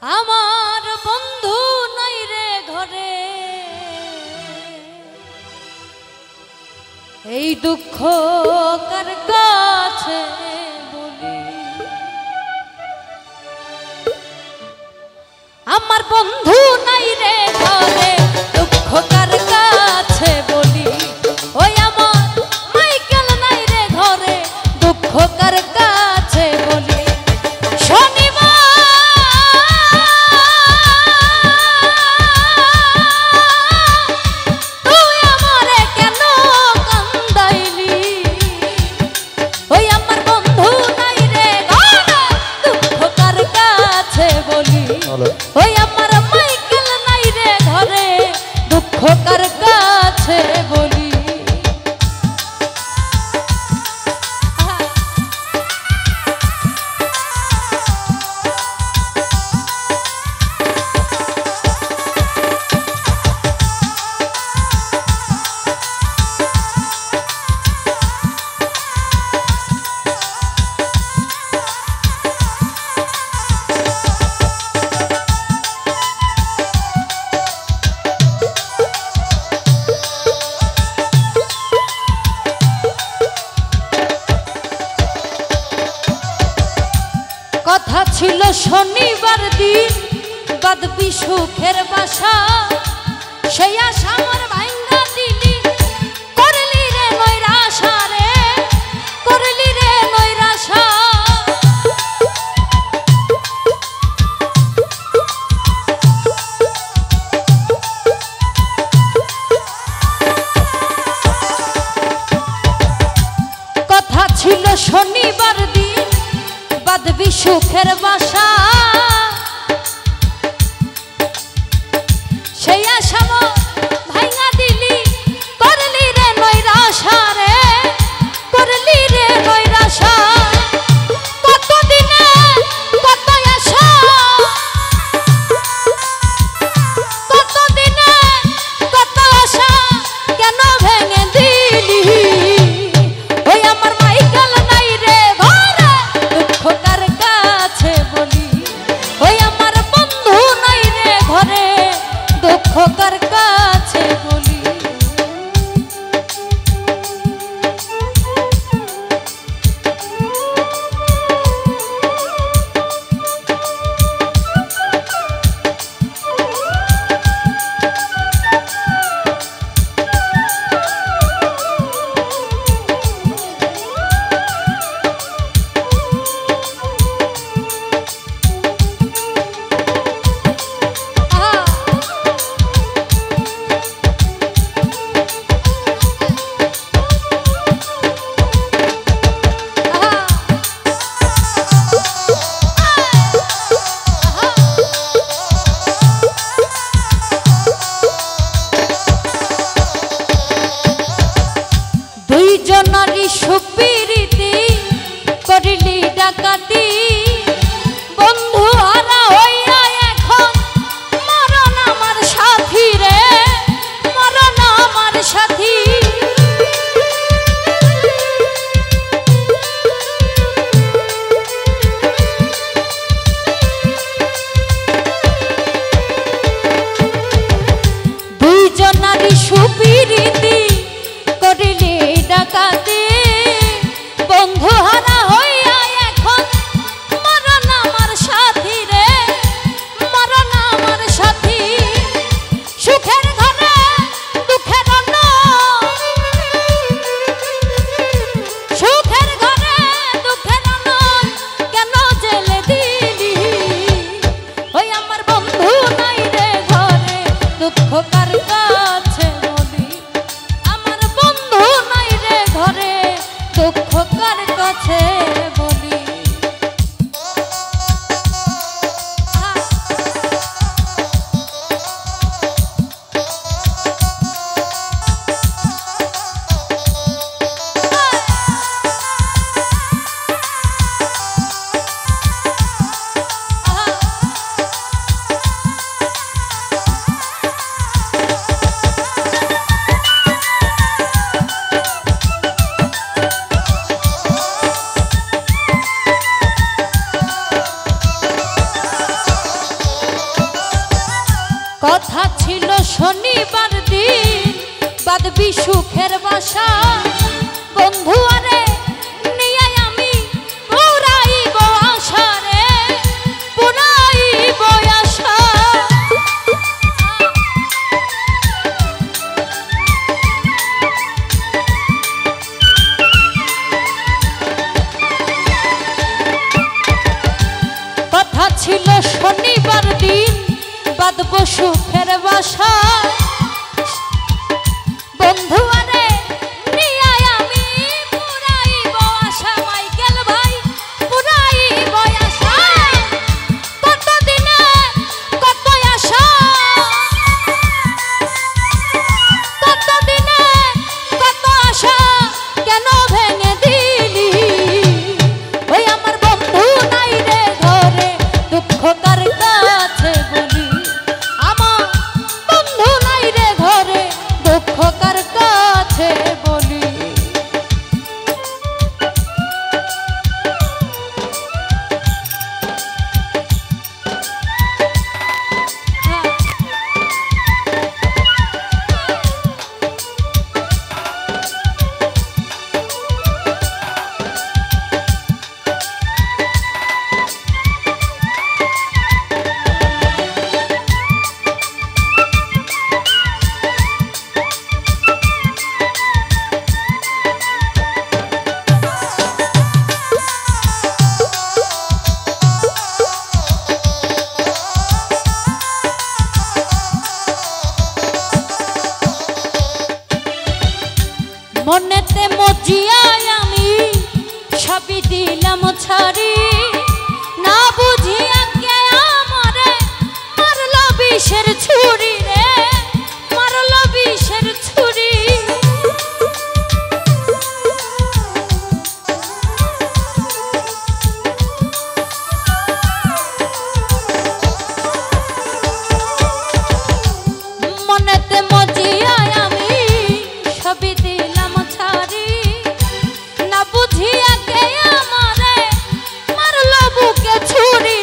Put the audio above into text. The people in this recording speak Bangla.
আমার বন্ধু নাই রে ঘরে, এই দুঃখ কার কাছে বলি। আমার বন্ধু নাই রে ঘরে, দুঃখ কার কাছে বলি। ওই আমার মাইকেল নাই রে ঘরে, দুঃখ কার কাছে বলি। ওই আমার মাইকেল নাই রে ঘরে, দুঃখ কার কাছে বলি। কথা ছিল শনিবার দিন বাঁধবি সুখের বাসা, সেই আশা আমার ভাঙ্গা দিলি, করলি রে নৈরাশা রে, করলি রে নৈরাশা। কথা ছিল শনিবার দিন বাঁধবি সুখের বাসা, সেই আশা ভাঙা দিলি, করলি রে নৈরাশা রে, করলি রে নৈরাশা। কত দিনে কত আশা, কত দিনে কত আশা কেন ভেঙে দিলি। ওই আমার মাইকেল নাই রে ঘরে, দুঃখ কার কাছে বলি। কথা ছিল শনিবার দিন বাঁধবি সুখের বাসা বন্ধু আরে নিয়ে আমি পুরাইব আশা রে পুরাইব আশা। কথা ছিল শনিবার দিন বাঁধব সুখের বাসা বন্ধু আরে নিয়ে আমি পুরাইব আশা মাইকেল ভাই পুরাইব আশা। কত দিনে কত আশা কত দিনে কত আশা কেন ভেঙে দিলি ওই আমার বন্ধু নাই রে ঘরে দুঃখ কার কাছে বলি আমার বন্ধু নাই রে ঘরে দুঃখ কার কাছে বলি। মনেতে মজিয়ায় আমি সবই দিলাম ছাড়ি না বুঝিয়া কে আমারে মারল বিষের ছুরি রে মারল বিষের ছুরি। মনেতে মজিয়ায় আমি সবই দিলাম ছাড়ি না বুঝিয়া কে আমারে মারল বুকে ছুরি